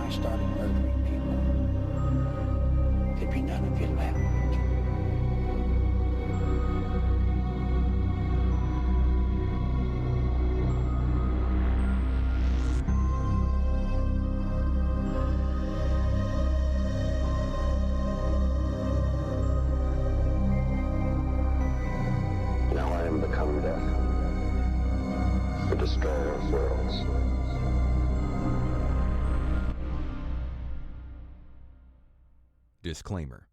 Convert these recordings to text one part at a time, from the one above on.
I started murdering people, there'd be none of you left. Now I am become death, the destroyer of worlds. Disclaimer.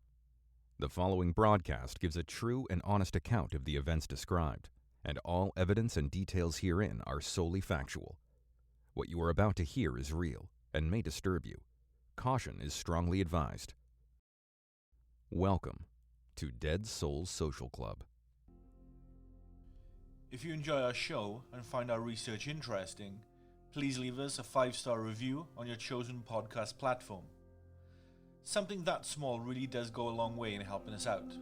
The following broadcast gives a true and honest account of the events described, and all evidence and details herein are solely factual. What you are about to hear is real and may disturb you. Caution is strongly advised. Welcome to Dead Souls Social Club. If you enjoy our show and find our research interesting, please leave us a 5-star review on your chosen podcast platform. Something that small really does go a long way in helping us out.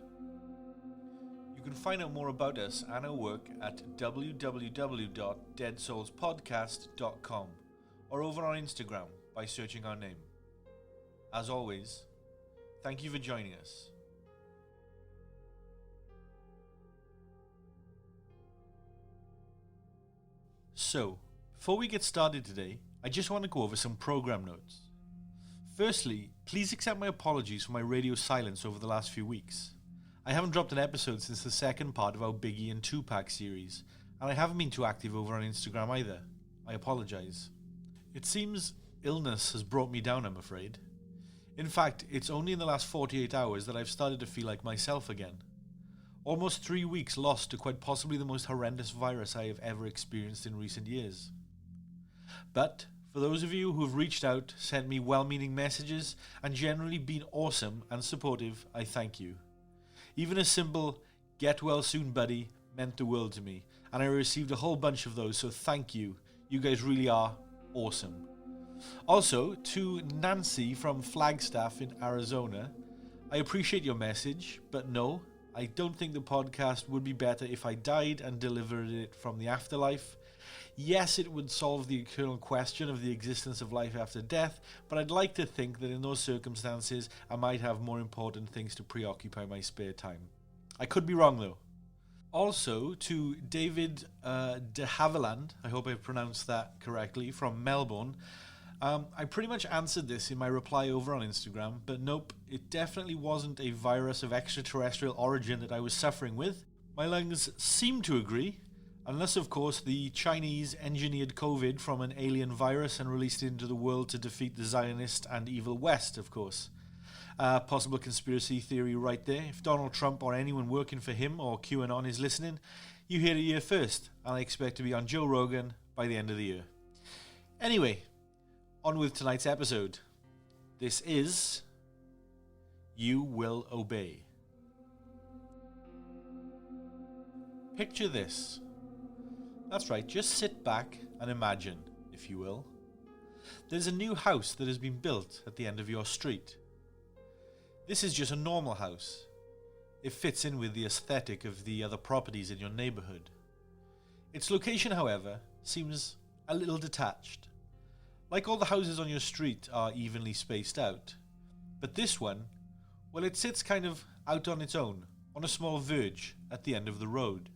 You can find out more about us and our work at www.deadsoulspodcast.com or over on Instagram by searching our name. As always, thank you for joining us. So, before we get started today, I just want to go over some program notes. Firstly, please accept my apologies for my radio silence over the last few weeks. I haven't dropped an episode since the second part of our Biggie and Tupac series, and I haven't been too active over on Instagram either. I apologise. It seems illness has brought me down, I'm afraid. In fact, it's only in the last 48 hours that I've started to feel like myself again. Almost 3 weeks lost to quite possibly the most horrendous virus I have ever experienced in recent years. But for those of you who have reached out, sent me well-meaning messages, and generally been awesome and supportive, I thank you. Even a simple, "get well soon buddy," meant the world to me, and I received a whole bunch of those, so thank you. You guys really are awesome. Also, to Nancy from Flagstaff in Arizona, I appreciate your message, but no, I don't think the podcast would be better if I died and delivered it from the afterlife. Yes, it would solve the eternal question of the existence of life after death, but I'd like to think that in those circumstances, I might have more important things to preoccupy my spare time. I could be wrong, though. Also, to David de Havilland, I hope I pronounced that correctly, from Melbourne, I pretty much answered this in my reply over on Instagram, but nope, it definitely wasn't a virus of extraterrestrial origin that I was suffering with. My lungs seem to agree. Unless, of course, the Chinese engineered COVID from an alien virus and released it into the world to defeat the Zionist and evil West, of course. Possible conspiracy theory right there. If Donald Trump or anyone working for him or QAnon is listening, you hear it here first, and I expect to be on Joe Rogan by the end of the year. Anyway, on with tonight's episode. This is You Will Obey. Picture this. That's right, just sit back and imagine, if you will. There's a new house that has been built at the end of your street. This is just a normal house. It fits in with the aesthetic of the other properties in your neighborhood. Its location, however, seems a little detached. Like all the houses on your street are evenly spaced out. But this one, well, it sits kind of out on its own, on a small verge at the end of the road.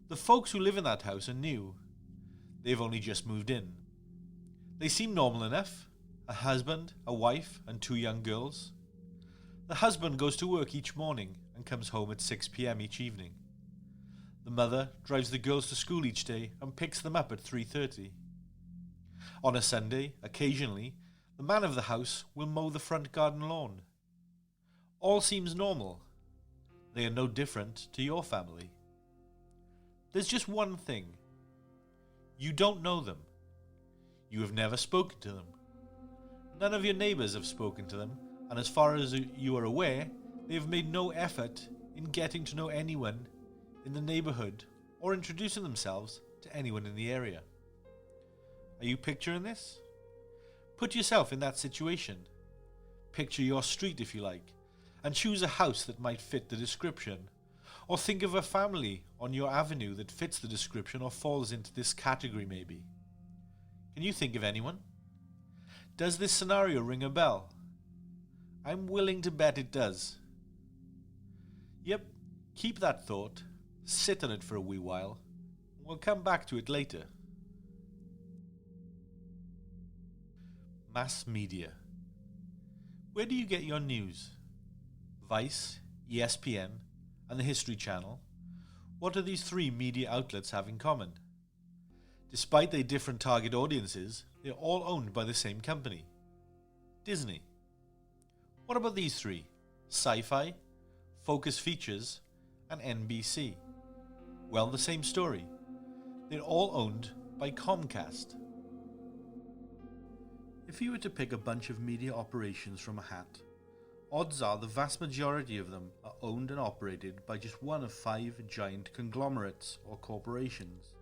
The folks who live in that house are new. They've only just moved in. They seem normal enough. A husband, a wife, and 2 young girls. The husband goes to work each morning and comes home at 6 p.m. each evening. The mother drives the girls to school each day and picks them up at 3:30. On a Sunday, occasionally, the man of the house will mow the front garden lawn. All seems normal. They are no different to your family. There's just one thing. You don't know them. You have never spoken to them. None of your neighbors have spoken to them, and as far as you are aware, they have made no effort in getting to know anyone in the neighborhood or introducing themselves to anyone in the area. Are you picturing this? Put yourself in that situation. Picture your street, if you like, and choose a house that might fit the description. Or think of a family on your avenue that fits the description or falls into this category maybe. Can you think of anyone? Does this scenario ring a bell? I'm willing to bet it does. Yep, keep that thought, sit on it for a wee while, and we'll come back to it later. Mass media. Where do you get your news? Vice, ESPN, and the History Channel? What do these three media outlets have in common? Despite their different target audiences, they're all owned by the same company, Disney. What about these three? Sci-Fi, Focus Features, and NBC. Well, the same story. They're all owned by Comcast. If you were to pick a bunch of media operations from a hat, odds are the vast majority of them are owned and operated by just one of 5 giant conglomerates or corporations.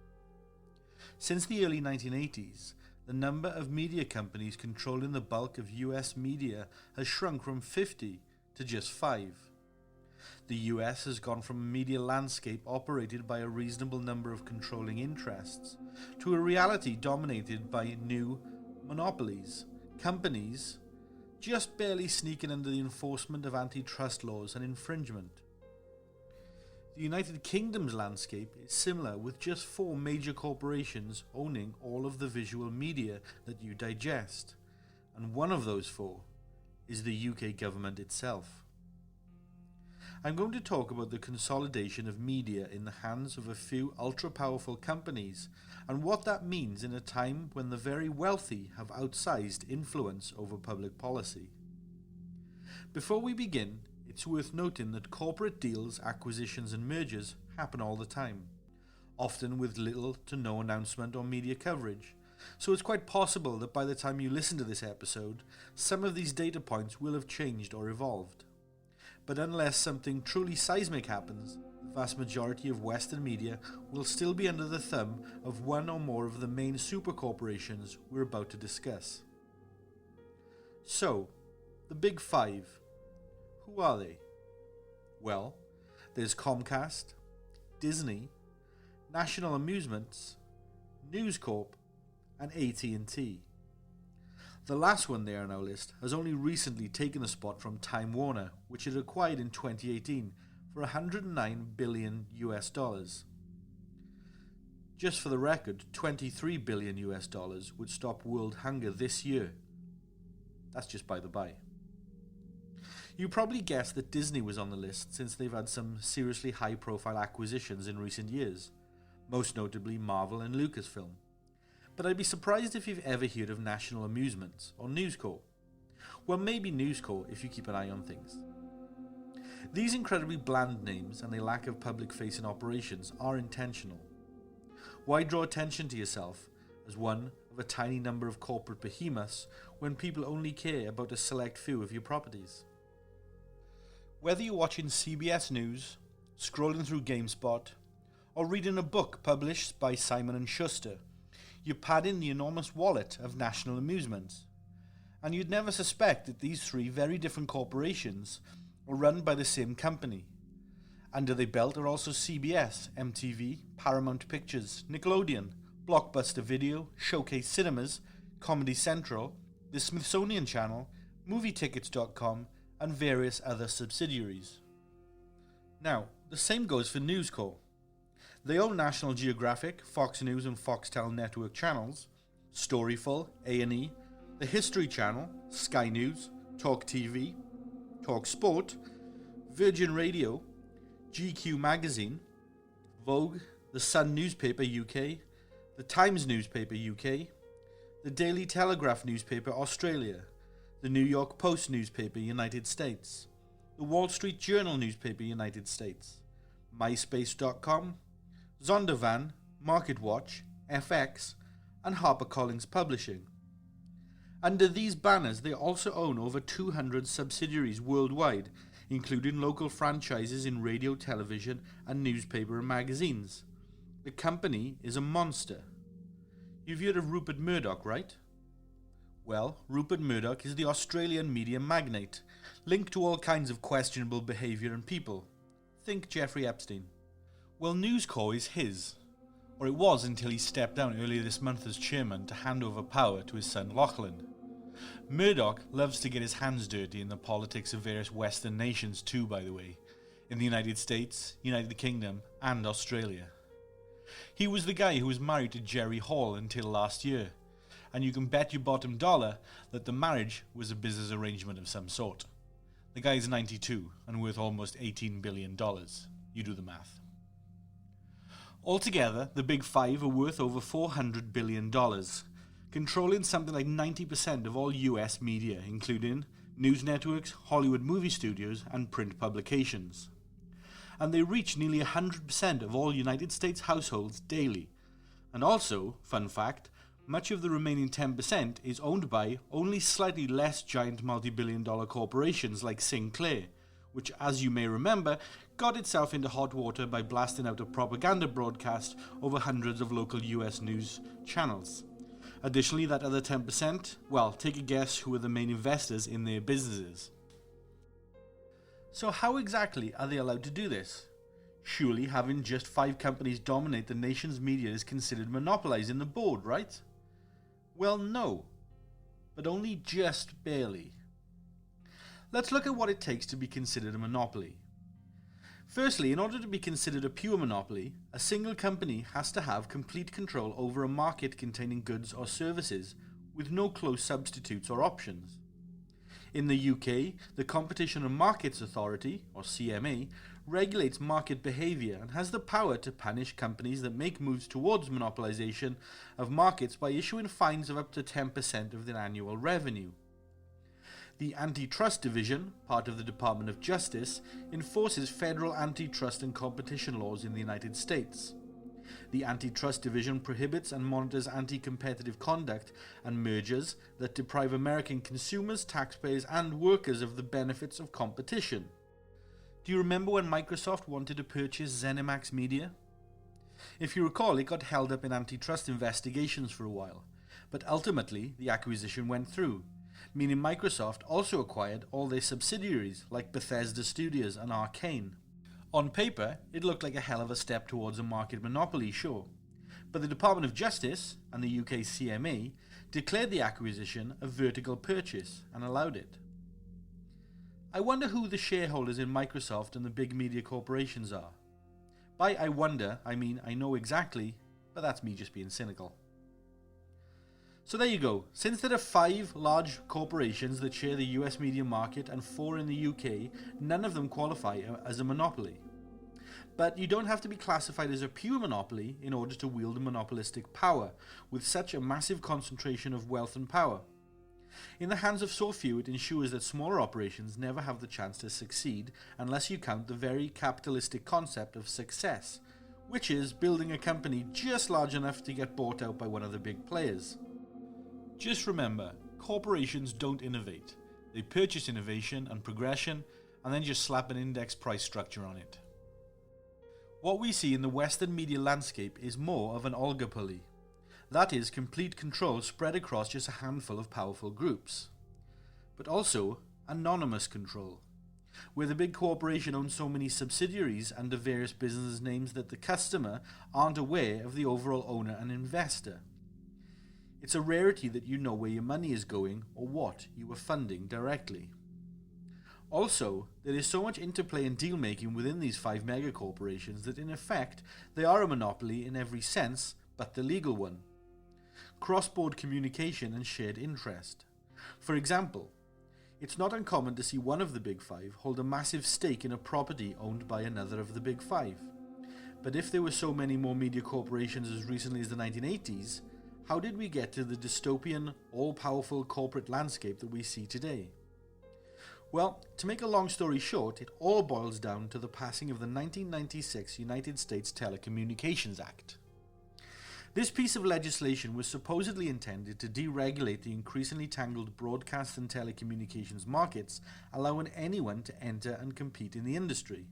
Since the early 1980s, the number of media companies controlling the bulk of US media has shrunk from 50 to just 5. The US has gone from a media landscape operated by a reasonable number of controlling interests to a reality dominated by new monopolies, companies just barely sneaking under the enforcement of antitrust laws and infringement. The United Kingdom's landscape is similar, with just 4 major corporations owning all of the visual media that you digest, and one of those 4 is the UK government itself. I'm going to talk about the consolidation of media in the hands of a few ultra-powerful companies and what that means in a time when the very wealthy have outsized influence over public policy. Before we begin, it's worth noting that corporate deals, acquisitions and mergers happen all the time, often with little to no announcement or media coverage, so it's quite possible that by the time you listen to this episode, some of these data points will have changed or evolved. But unless something truly seismic happens, the vast majority of Western media will still be under the thumb of one or more of the main super corporations we're about to discuss. So, the Big 5. Who are they? Well, there's Comcast, Disney, National Amusements, News Corp, and AT&T. The last one there on our list has only recently taken a spot from Time Warner, which it acquired in 2018 for $109 billion US. Just for the record, $23 billion US would stop world hunger this year. That's just by the by. You probably guessed that Disney was on the list since they've had some seriously high-profile acquisitions in recent years, most notably Marvel and Lucasfilm. But I'd be surprised if you've ever heard of National Amusements or News Corp. Well, maybe News Corp if you keep an eye on things. These incredibly bland names and their lack of public-facing operations are intentional. Why draw attention to yourself as one of a tiny number of corporate behemoths when people only care about a select few of your properties? Whether you're watching CBS News, scrolling through GameSpot, or reading a book published by Simon & Schuster, you're padding the enormous wallet of National Amusements. And you'd never suspect that these 3 very different corporations are run by the same company. Under their belt are also CBS, MTV, Paramount Pictures, Nickelodeon, Blockbuster Video, Showcase Cinemas, Comedy Central, the Smithsonian Channel, MovieTickets.com, and various other subsidiaries. Now, the same goes for News Corp. They own National Geographic, Fox News and Foxtel network channels, Storyful, A&E, the History Channel, Sky News, Talk TV, Talk Sport, Virgin Radio, GQ Magazine, Vogue, the Sun newspaper UK, the Times newspaper UK, the Daily Telegraph newspaper Australia, the New York Post newspaper United States, the Wall Street Journal newspaper United States, MySpace.com, Zondervan, MarketWatch, FX, and HarperCollins Publishing. Under these banners, they also own over 200 subsidiaries worldwide, including local franchises in radio, television, and newspaper and magazines. The company is a monster. You've heard of Rupert Murdoch, right? Well, Rupert Murdoch is the Australian media magnate, linked to all kinds of questionable behaviour and people. Think Jeffrey Epstein. Well, News Corp is his, or it was until he stepped down earlier this month as chairman to hand over power to his son Lachlan. Murdoch loves to get his hands dirty in the politics of various Western nations too, by the way, in the United States, United Kingdom, and Australia. He was the guy who was married to Jerry Hall until last year, and you can bet your bottom dollar that the marriage was a business arrangement of some sort. The guy's 92 and worth almost $18 billion. You do the math. Altogether, the Big Five are worth over $400 billion, controlling something like 90% of all US media, including news networks, Hollywood movie studios, and print publications. And they reach nearly 100% of all United States households daily. And also, fun fact, much of the remaining 10% is owned by only slightly less giant multi-billion-dollar corporations like Sinclair, which, as you may remember, got itself into hot water by blasting out a propaganda broadcast over hundreds of local US news channels. Additionally, that other 10%, well, take a guess who are the main investors in their businesses. So how exactly are they allowed to do this? Surely having just 5 companies dominate the nation's media is considered monopolizing the board, right? Well, no, but only just barely. Let's look at what it takes to be considered a monopoly. Firstly, in order to be considered a pure monopoly, a single company has to have complete control over a market containing goods or services, with no close substitutes or options. In the UK, the Competition and Markets Authority, or CMA, regulates market behaviour and has the power to punish companies that make moves towards monopolisation of markets by issuing fines of up to 10% of their annual revenue. The Antitrust Division, part of the Department of Justice, enforces federal antitrust and competition laws in the United States. The Antitrust Division prohibits and monitors anti-competitive conduct and mergers that deprive American consumers, taxpayers, and workers of the benefits of competition. Do you remember when Microsoft wanted to purchase ZeniMax Media? If you recall, it got held up in antitrust investigations for a while, but ultimately the acquisition went through, meaning Microsoft also acquired all their subsidiaries like Bethesda Studios and Arcane. On paper, it looked like a hell of a step towards a market monopoly, sure, but the Department of Justice and the UK CMA declared the acquisition a vertical purchase and allowed it. I wonder who the shareholders in Microsoft and the big media corporations are. By I wonder, I mean I know exactly, but that's me just being cynical. So there you go. Since there are 5 large corporations that share the US media market and 4 in the UK, none of them qualify as a monopoly. But you don't have to be classified as a pure monopoly in order to wield a monopolistic power, with such a massive concentration of wealth and power. In the hands of so few, it ensures that smaller operations never have the chance to succeed unless you count the very capitalistic concept of success, which is building a company just large enough to get bought out by one of the big players. Just remember, corporations don't innovate. They purchase innovation and progression and then just slap an index price structure on it. What we see in the Western media landscape is more of an oligopoly. That is, complete control spread across just a handful of powerful groups. But also, anonymous control, where the big corporation owns so many subsidiaries under various business names that the customer aren't aware of the overall owner and investor. It's a rarity that you know where your money is going or what you are funding directly. Also, there is so much interplay and deal-making within these 5 megacorporations that in effect, they are a monopoly in every sense but the legal one. Cross-board communication and shared interest. For example, it's not uncommon to see one of the Big 5 hold a massive stake in a property owned by another of the Big 5. But if there were so many more media corporations as recently as the 1980s, how did we get to the dystopian, all-powerful corporate landscape that we see today? Well, to make a long story short, it all boils down to the passing of the 1996 United States Telecommunications Act. This piece of legislation was supposedly intended to deregulate the increasingly tangled broadcast and telecommunications markets, allowing anyone to enter and compete in the industry,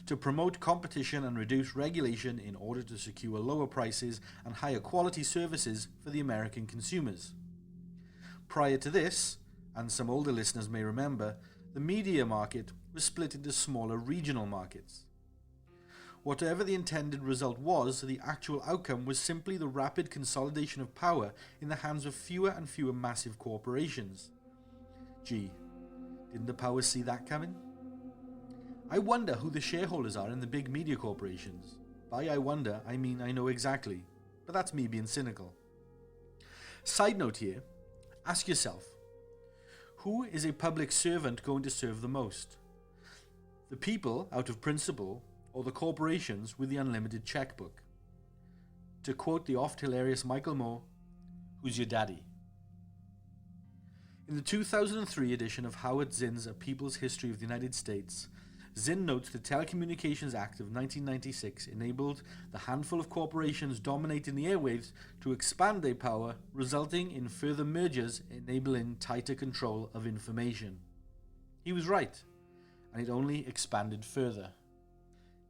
to promote competition and reduce regulation in order to secure lower prices and higher quality services for the American consumers. Prior to this, and some older listeners may remember, the media market was split into smaller regional markets. Whatever the intended result was, the actual outcome was simply the rapid consolidation of power in the hands of fewer and fewer massive corporations. Gee, didn't the powers see that coming? I wonder who the shareholders are in the big media corporations. By I wonder, I mean I know exactly, but that's me being cynical. Side note here, ask yourself, who is a public servant going to serve the most? The people, out of principle, or the corporations with the unlimited checkbook? To quote the oft-hilarious Michael Moore, who's your daddy? In the 2003 edition of Howard Zinn's A People's History of the United States, Zinn notes the Telecommunications Act of 1996 enabled the handful of corporations dominating the airwaves to expand their power, resulting in further mergers enabling tighter control of information. He was right, and it only expanded further.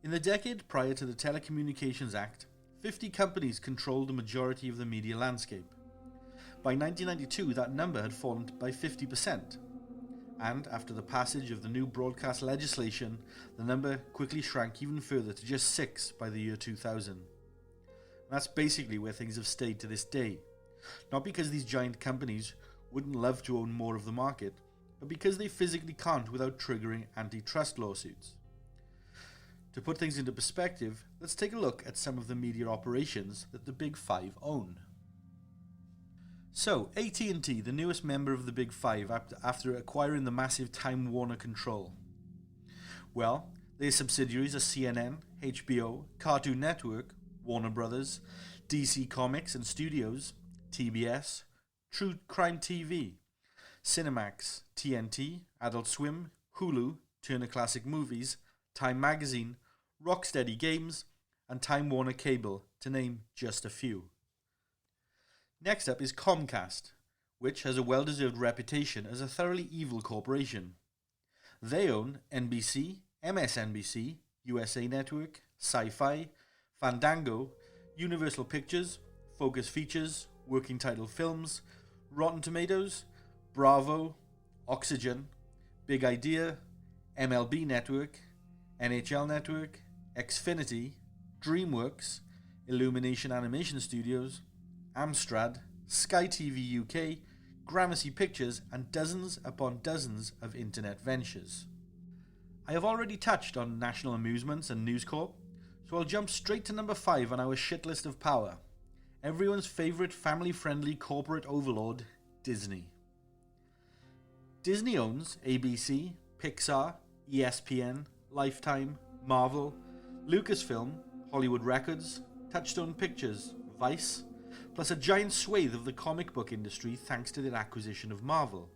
In the decade prior to the Telecommunications Act, 50 companies controlled the majority of the media landscape. By 1992, that number had fallen by 50%. And after the passage of the new broadcast legislation, the number quickly shrank even further to just 6 by the year 2000. And that's basically where things have stayed to this day. Not because these giant companies wouldn't love to own more of the market, but because they physically can't without triggering antitrust lawsuits. To put things into perspective, let's take a look at some of the media operations that the Big Five own. So, AT&T, the newest member of the Big Five after acquiring the massive Time Warner control. Well, their subsidiaries are CNN, HBO, Cartoon Network, Warner Brothers, DC Comics and Studios, TBS, True Crime TV, Cinemax, TNT, Adult Swim, Hulu, Turner Classic Movies, Time Magazine, Rocksteady Games, and Time Warner Cable, to name just a few. Next up is Comcast, which has a well-deserved reputation as a thoroughly evil corporation. They own NBC, MSNBC, USA Network, Sci-Fi, Fandango, Universal Pictures, Focus Features, Working Title Films, Rotten Tomatoes, Bravo, Oxygen, Big Idea, MLB Network, NHL Network, Xfinity, DreamWorks, Illumination Animation Studios, Amstrad, Sky TV UK, Gramercy Pictures, and dozens upon dozens of internet ventures. I have already touched on National Amusements and News Corp, so I'll jump straight to number 5 on our shit list of power. Everyone's favourite family-friendly corporate overlord, Disney. Disney owns ABC, Pixar, ESPN, Lifetime, Marvel, Lucasfilm, Hollywood Records, Touchstone Pictures, Vice, plus a giant swathe of the comic book industry thanks to their acquisition of Marvel.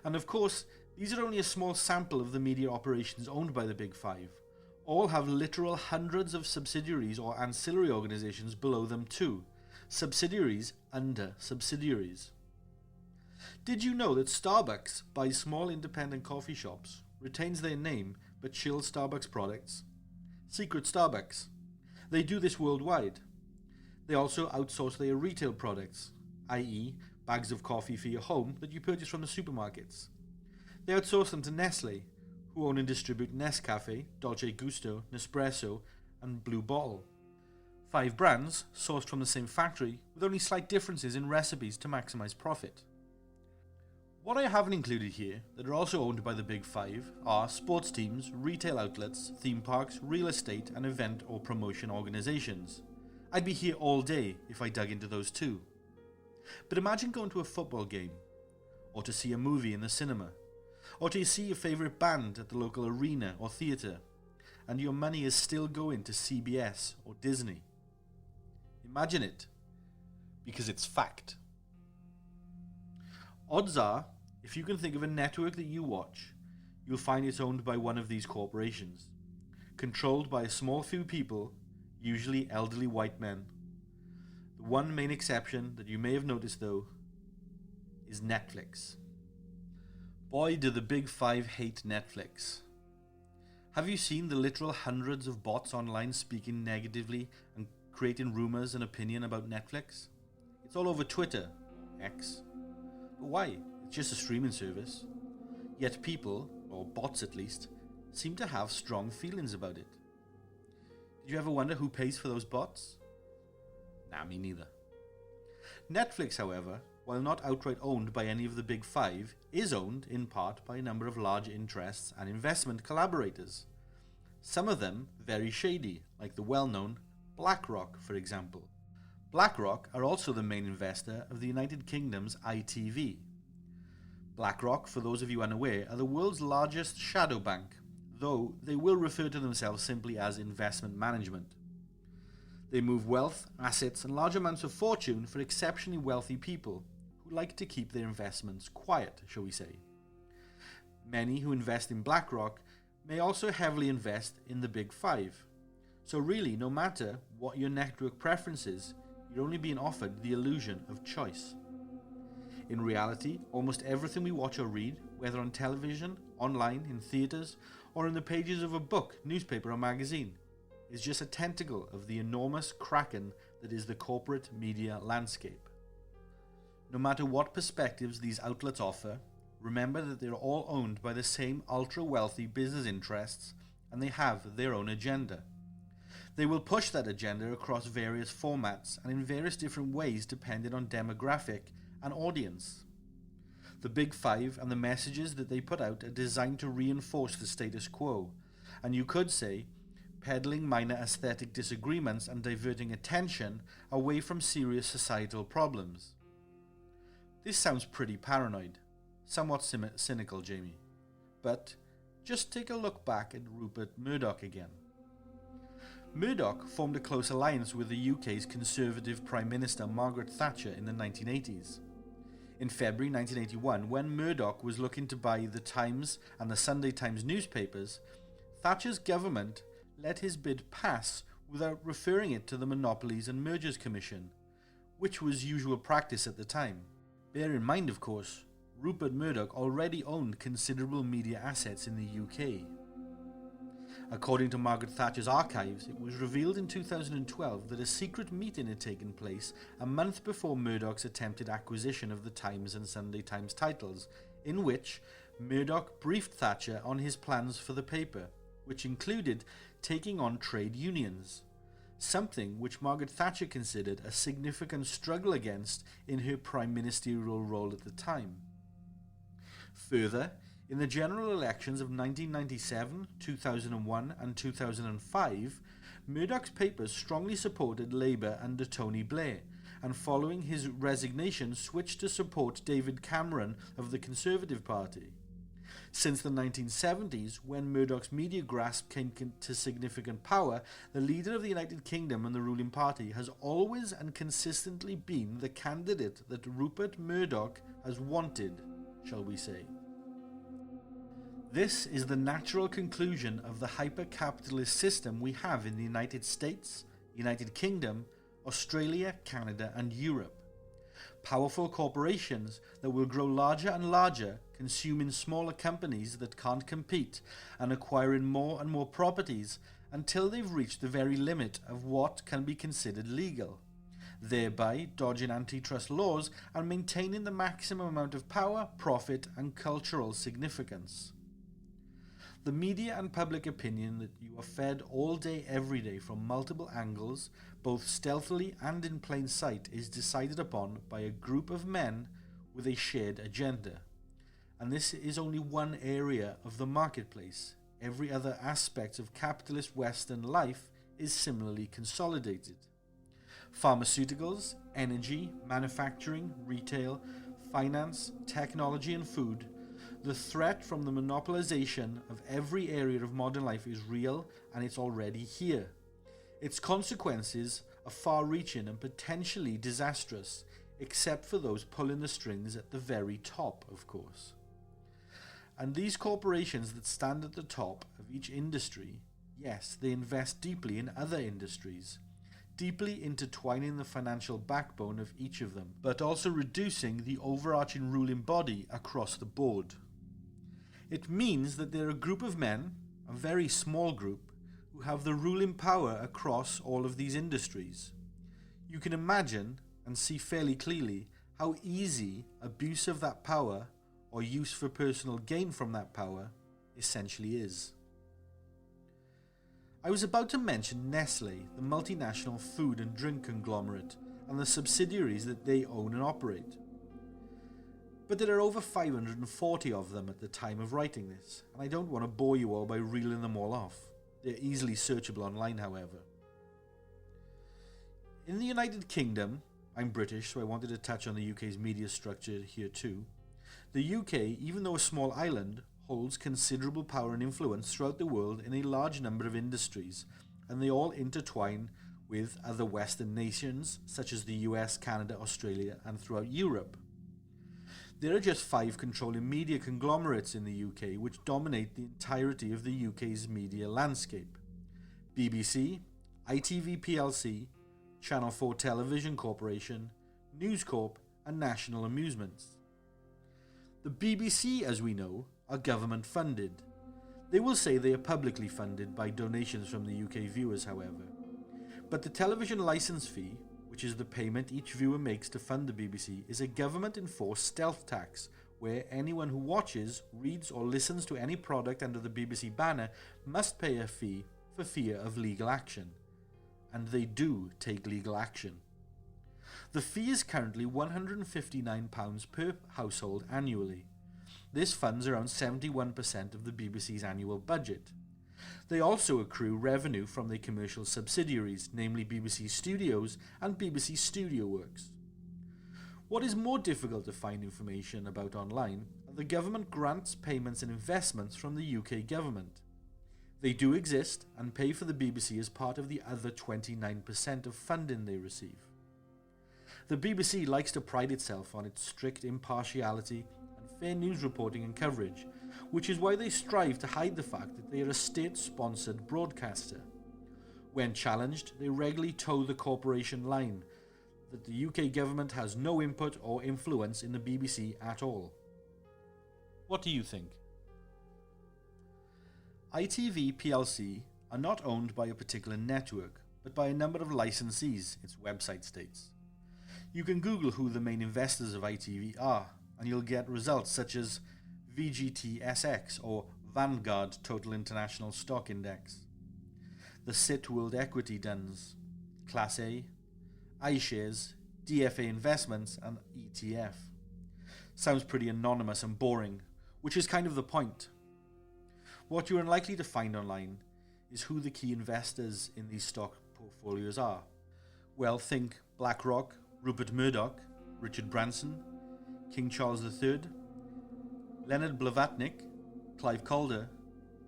And of course, these are only a small sample of the media operations owned by the Big Five. All have literal hundreds of subsidiaries or ancillary organizations below them too. Subsidiaries under subsidiaries. Did you know that Starbucks buys small independent coffee shops, retains their name, but chills Starbucks products? Secret Starbucks. They do this worldwide. They also outsource their retail products, i.e. bags of coffee for your home that you purchase from the supermarkets. They outsource them to Nestle, who own and distribute Nescafe, Dolce Gusto, Nespresso, and Blue Bottle. 5 brands sourced from the same factory with only slight differences in recipes to maximize profit. What I haven't included here that are also owned by the Big Five are sports teams, retail outlets, theme parks, real estate, and event or promotion organizations. I'd be here all day if I dug into those too. But imagine going to a football game, or to see a movie in the cinema, or to see your favourite band at the local arena or theatre, and your money is still going to CBS or Disney. Imagine it, because it's fact. Odds are, if you can think of a network that you watch, you'll find it's owned by one of these corporations, controlled by a small few people, usually elderly white men. The one main exception that you may have noticed though is Netflix. Boy, do the Big Five hate Netflix. Have you seen the literal hundreds of bots online speaking negatively and creating rumours and opinion about Netflix? It's all over Twitter, X. But why? It's just a streaming service. Yet people, or bots at least, seem to have strong feelings about it. Did you ever wonder who pays for those bots? Nah, me neither. Netflix, however, while not outright owned by any of the big five, is owned in part by a number of large interests and investment collaborators. Some of them very shady, like the well-known BlackRock, for example. BlackRock are also the main investor of the United Kingdom's ITV. BlackRock, for those of you unaware, are the world's largest shadow bank, though they will refer to themselves simply as investment management. They move wealth, assets, and large amounts of fortune for exceptionally wealthy people who like to keep their investments quiet, shall we say. Many who invest in BlackRock may also heavily invest in the Big Five. So really, no matter what your network preference is, you're only being offered the illusion of choice. In reality, almost everything we watch or read, whether on television, online, in theatres, or in the pages of a book, newspaper, or magazine, is just a tentacle of the enormous kraken that is the corporate media landscape. No matter what perspectives these outlets offer, remember that they're all owned by the same ultra-wealthy business interests, and they have their own agenda. They will push that agenda across various formats and in various different ways depending on demographic and audience. The Big Five and the messages that they put out are designed to reinforce the status quo, and you could say, peddling minor aesthetic disagreements and diverting attention away from serious societal problems. This sounds pretty paranoid, somewhat cynical, Jamie, but just take a look back at Rupert Murdoch again. Murdoch formed a close alliance with the UK's Conservative Prime Minister Margaret Thatcher in the 1980s. In February 1981, when Murdoch was looking to buy the Times and the Sunday Times newspapers, Thatcher's government let his bid pass without referring it to the Monopolies and Mergers Commission, which was usual practice at the time. Bear in mind, of course, Rupert Murdoch already owned considerable media assets in the UK. According to Margaret Thatcher's archives, it was revealed in 2012 that a secret meeting had taken place a month before Murdoch's attempted acquisition of the Times and Sunday Times titles, in which Murdoch briefed Thatcher on his plans for the paper, which included taking on trade unions, something which Margaret Thatcher considered a significant struggle against in her prime ministerial role at the time. Further, in the general elections of 1997, 2001 and 2005, Murdoch's papers strongly supported Labour under Tony Blair, and following his resignation switched to support David Cameron of the Conservative Party. Since the 1970s, when Murdoch's media grasp came to significant power, the leader of the United Kingdom and the ruling party has always and consistently been the candidate that Rupert Murdoch has wanted, shall we say. This is the natural conclusion of the hyper-capitalist system we have in the United States, United Kingdom, Australia, Canada, and Europe. Powerful corporations that will grow larger and larger, consuming smaller companies that can't compete, and acquiring more and more properties until they've reached the very limit of what can be considered legal, thereby dodging antitrust laws and maintaining the maximum amount of power, profit, and cultural significance. The media and public opinion that you are fed all day every day from multiple angles, both stealthily and in plain sight, is decided upon by a group of men with a shared agenda. And this is only one area of the marketplace. Every other aspect of capitalist Western life is similarly consolidated. Pharmaceuticals, energy, manufacturing, retail, finance, technology and food. The threat from the monopolization of every area of modern life is real, and it's already here. Its consequences are far-reaching and potentially disastrous, except for those pulling the strings at the very top, of course. And these corporations that stand at the top of each industry, yes, they invest deeply in other industries, deeply intertwining the financial backbone of each of them, but also reducing the overarching ruling body across the board. It means that they're a group of men, a very small group, who have the ruling power across all of these industries. You can imagine and see fairly clearly how easy abuse of that power or use for personal gain from that power essentially is. I was about to mention Nestle, the multinational food and drink conglomerate, and the subsidiaries that they own and operate. But there are over 540 of them at the time of writing this, and I don't want to bore you all by reeling them all off. They're easily searchable online, however. In the United Kingdom, I'm British, so I wanted to touch on the UK's media structure here too. The UK, even though a small island, holds considerable power and influence throughout the world in a large number of industries, and they all intertwine with other Western nations such as the US, Canada, Australia, and throughout Europe. There are just 5 controlling media conglomerates in the UK which dominate the entirety of the UK's media landscape: BBC, ITV plc, Channel 4 Television Corporation, News Corp, and National Amusements. The BBC, as we know, are government funded. They will say they are publicly funded by donations from the UK viewers, however. But the television licence fee, which is the payment each viewer makes to fund the BBC, is a government-enforced stealth tax, where anyone who watches, reads or listens to any product under the BBC banner must pay a fee for fear of legal action. And they do take legal action. The fee is currently £159 per household annually. This funds around 71% of the BBC's annual budget. They also accrue revenue from their commercial subsidiaries, namely BBC Studios and BBC Studio Works. What is more difficult to find information about online are the government grants, payments and investments from the UK government. They do exist and pay for the BBC as part of the other 29% of funding they receive. The BBC likes to pride itself on its strict impartiality and fair news reporting and coverage, which is why they strive to hide the fact that they are a state-sponsored broadcaster. When challenged, they regularly toe the corporation line that the UK government has no input or influence in the BBC at all. What do you think? ITV plc are not owned by a particular network, but by a number of licensees, its website states. You can Google who the main investors of ITV are, and you'll get results such as VGTSX or Vanguard Total International Stock Index, the CIT World Equity Duns, Class A, iShares, DFA Investments, and ETF. Sounds pretty anonymous and boring, which is kind of the point. What you're unlikely to find online is who the key investors in these stock portfolios are. Well, think BlackRock, Rupert Murdoch, Richard Branson, King Charles III, Leonard Blavatnik, Clive Calder,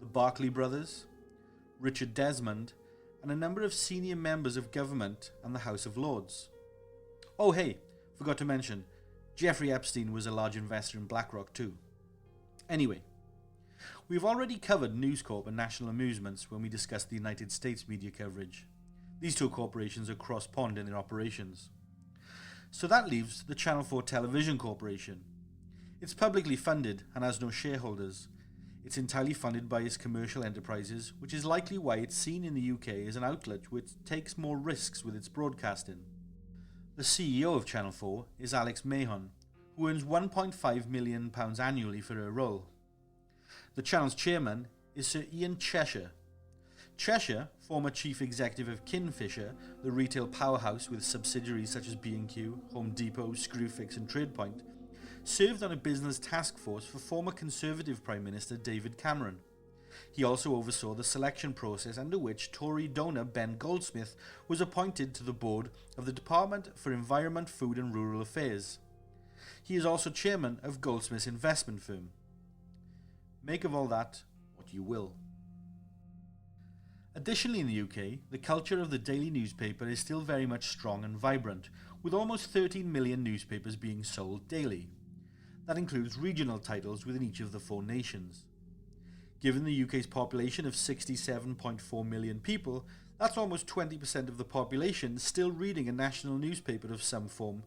the Barclay brothers, Richard Desmond, and a number of senior members of government and the House of Lords. Oh hey, forgot to mention, Jeffrey Epstein was a large investor in BlackRock too. Anyway, we've already covered News Corp and National Amusements when we discussed the United States media coverage. These two corporations are cross-pond in their operations. So that leaves the Channel 4 Television Corporation. It's publicly funded and has no shareholders. It's entirely funded by its commercial enterprises, which is likely why it's seen in the UK as an outlet which takes more risks with its broadcasting. The CEO of Channel 4 is Alex Mahon, who earns £1.5 million annually for her role. The channel's chairman is Sir Ian Cheshire. Cheshire, former chief executive of Kingfisher, the retail powerhouse with subsidiaries such as B&Q, Home Depot, Screwfix and TradePoint, served on a business task force for former Conservative Prime Minister David Cameron. He also oversaw the selection process under which Tory donor Ben Goldsmith was appointed to the board of the Department for Environment, Food and Rural Affairs. He is also chairman of Goldsmith's investment firm. Make of all that what you will. Additionally, in the UK, the culture of the daily newspaper is still very much strong and vibrant, with almost 13 million newspapers being sold daily. That includes regional titles within each of the 4 nations. Given the UK's population of 67.4 million people, that's almost 20% of the population still reading a national newspaper of some form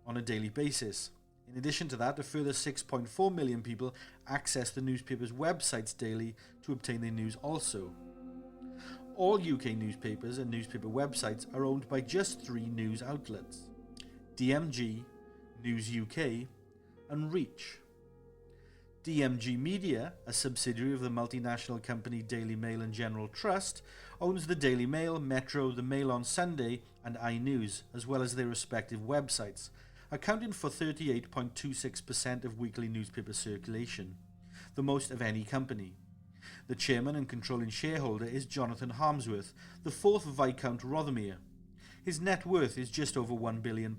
on a daily basis. In addition to that, a further 6.4 million people access the newspaper's websites daily to obtain their news also. All UK newspapers and newspaper websites are owned by just 3 news outlets: DMG, News UK, and Reach. DMG Media, a subsidiary of the multinational company Daily Mail and General Trust, owns the Daily Mail, Metro, the Mail on Sunday, and iNews, as well as their respective websites, accounting for 38.26% of weekly newspaper circulation, the most of any company. The chairman and controlling shareholder is Jonathan Harmsworth, the fourth Viscount Rothermere. His net worth is just over £1 billion,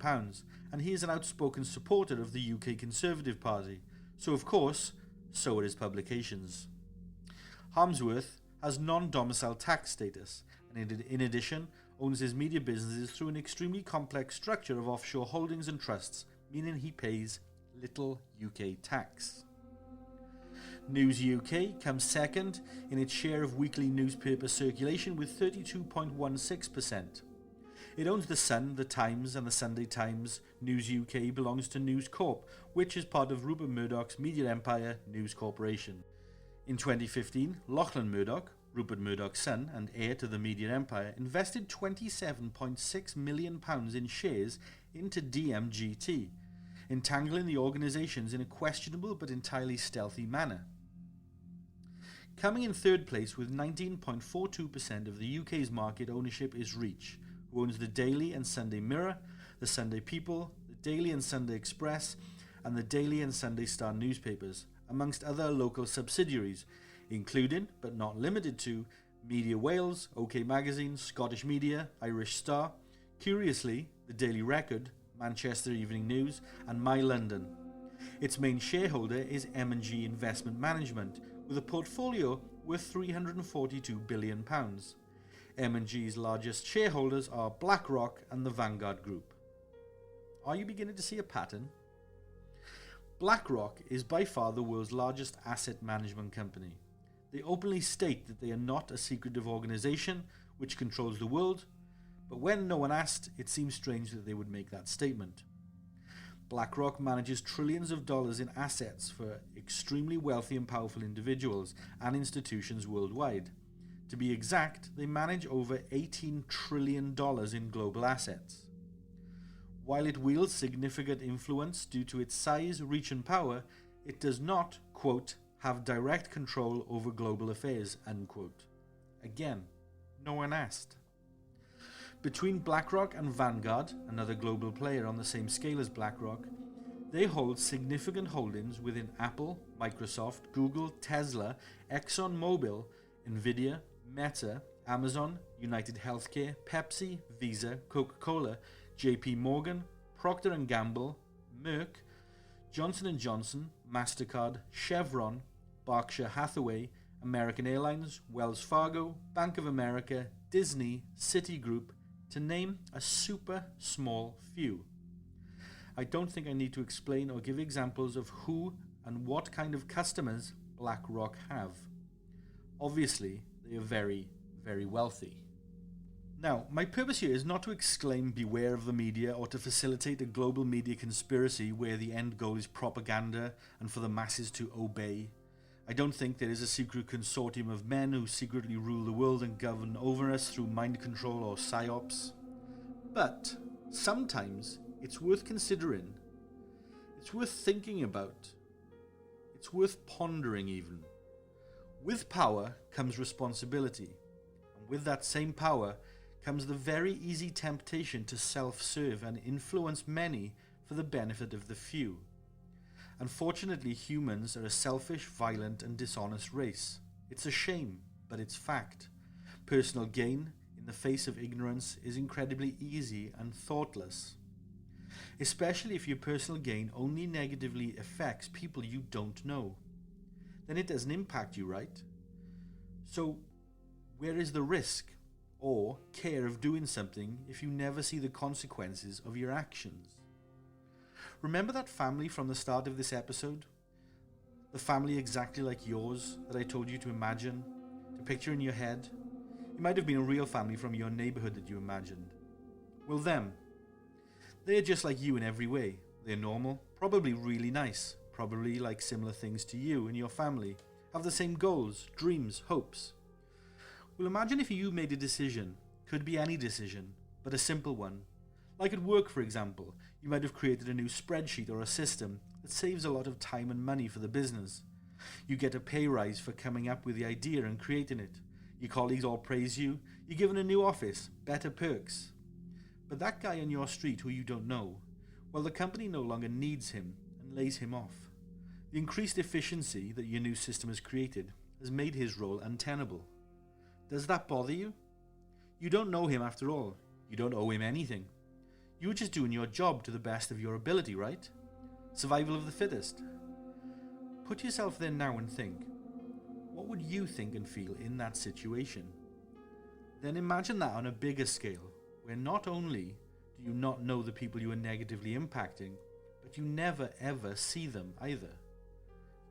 and he is an outspoken supporter of the UK Conservative Party, so of course, so are his publications. Harmsworth has non-domicile tax status, and in addition owns his media businesses through an extremely complex structure of offshore holdings and trusts, meaning he pays little UK tax. News UK comes second in its share of weekly newspaper circulation with 32.16%. It owns The Sun, The Times and The Sunday Times. News UK belongs to News Corp, which is part of Rupert Murdoch's media empire, News Corporation. In 2015, Lachlan Murdoch, Rupert Murdoch's son and heir to the media empire, invested £27.6 million in shares into DMGT, entangling the organisations in a questionable but entirely stealthy manner. Coming in third place with 19.42% of the UK's market ownership is Reach, who owns the Daily and Sunday Mirror, the Sunday People, the Daily and Sunday Express, and the Daily and Sunday Star newspapers, amongst other local subsidiaries, including, but not limited to, Media Wales, OK Magazine, Scottish Media, Irish Star, curiously, the Daily Record, Manchester Evening News, and My London. Its main shareholder is M&G Investment Management, with a portfolio worth £342 billion. M&G's largest shareholders are BlackRock and the Vanguard Group. Are you beginning to see a pattern? BlackRock is by far the world's largest asset management company. They openly state that they are not a secretive organization which controls the world, but when no one asked, it seems strange that they would make that statement. BlackRock manages trillions of dollars in assets for extremely wealthy and powerful individuals and institutions worldwide. To be exact, they manage over $18 trillion in global assets. While it wields significant influence due to its size, reach and power, it does not, quote, have direct control over global affairs, unquote. Again, no one asked. Between BlackRock and Vanguard, another global player on the same scale as BlackRock, they hold significant holdings within Apple, Microsoft, Google, Tesla, ExxonMobil, Nvidia, Meta, Amazon, United Healthcare, Pepsi, Visa, Coca-Cola, JP Morgan, Procter & Gamble, Merck, Johnson & Johnson, MasterCard, Chevron, Berkshire Hathaway, American Airlines, Wells Fargo, Bank of America, Disney, Citigroup, to name a super small few. I don't think I need to explain or give examples of who and what kind of customers BlackRock have. Obviously, they are very, very wealthy. Now, my purpose here is not to exclaim beware of the media or to facilitate a global media conspiracy where the end goal is propaganda and for the masses to obey. I don't think there is a secret consortium of men who secretly rule the world and govern over us through mind control or psyops. But sometimes it's worth considering. It's worth thinking about. It's worth pondering even. With power comes responsibility, and with that same power comes the very easy temptation to self-serve and influence many for the benefit of the few. Unfortunately, humans are a selfish, violent and dishonest race. It's a shame, but it's fact. Personal gain in the face of ignorance is incredibly easy and thoughtless. Especially if your personal gain only negatively affects people you don't know. Then it doesn't impact you, right? So, where is the risk or care of doing something if you never see the consequences of your actions? Remember that family from the start of this episode? The family exactly like yours that I told you to imagine, to picture in your head? It might have been a real family from your neighborhood that you imagined. Well, them. They're just like you in every way. They're normal, probably really nice, probably like similar things to you and your family, have the same goals, dreams, hopes. Well, imagine if you made a decision, could be any decision, but a simple one. Like at work, for example, you might have created a new spreadsheet or a system that saves a lot of time and money for the business. You get a pay rise for coming up with the idea and creating it. Your colleagues all praise you. You're given a new office, better perks. But that guy on your street who you don't know, well, the company no longer needs him and lays him off. The increased efficiency that your new system has created has made his role untenable. Does that bother you? You don't know him after all. You don't owe him anything. You were just doing your job to the best of your ability, right? Survival of the fittest. Put yourself there now and think, what would you think and feel in that situation? Then imagine that on a bigger scale, where not only do you not know the people you are negatively impacting, but you never ever see them either.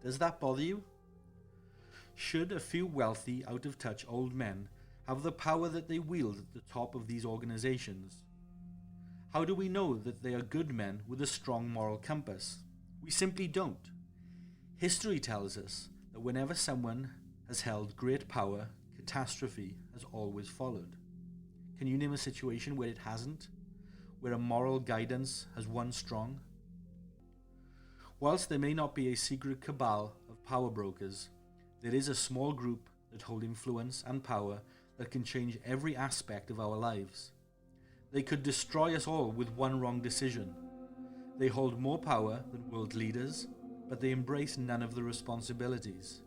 Does that bother you? Should a few wealthy, out-of-touch old men have the power that they wield at the top of these organizations? How do we know that they are good men with a strong moral compass? We simply don't. History tells us that whenever someone has held great power, catastrophe has always followed. Can you name a situation where it hasn't? Where a moral guidance has won strong? Whilst there may not be a secret cabal of power brokers, there is a small group that hold influence and power that can change every aspect of our lives. They could destroy us all with one wrong decision. They hold more power than world leaders, but they embrace none of the responsibilities.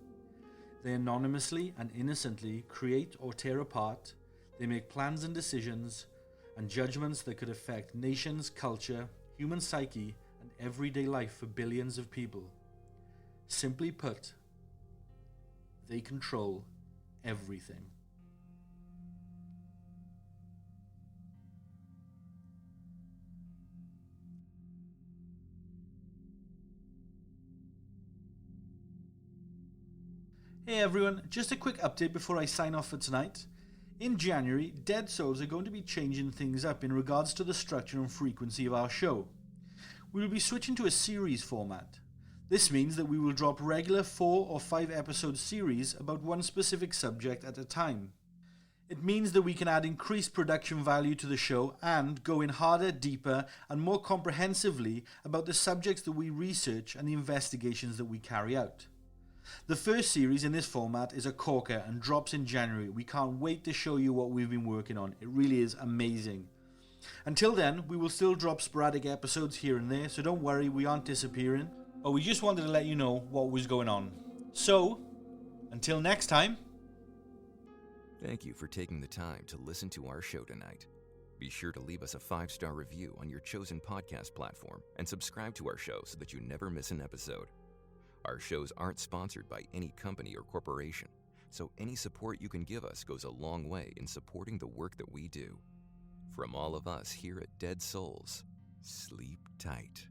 They anonymously and innocently create or tear apart. They make plans and decisions and judgments that could affect nations, culture, human psyche, and everyday life for billions of people. Simply put, they control everything. Hey everyone, just a quick update before I sign off for tonight. In January, Dead Souls are going to be changing things up in regards to the structure and frequency of our show. We will be switching to a series format. This means that we will drop regular 4 or 5 episode series about one specific subject at a time. It means that we can add increased production value to the show and go in harder, deeper, and more comprehensively about the subjects that we research and the investigations that we carry out. The first series in this format is a corker and drops in January. We can't wait to show you what we've been working on. It really is amazing. Until then, we will still drop sporadic episodes here and there, so don't worry, we aren't disappearing. But we just wanted to let you know what was going on. So, until next time. Thank you for taking the time to listen to our show tonight. Be sure to leave us a 5-star review on your chosen podcast platform and subscribe to our show so that you never miss an episode. Our shows aren't sponsored by any company or corporation, so any support you can give us goes a long way in supporting the work that we do. From all of us here at Dead Souls, sleep tight.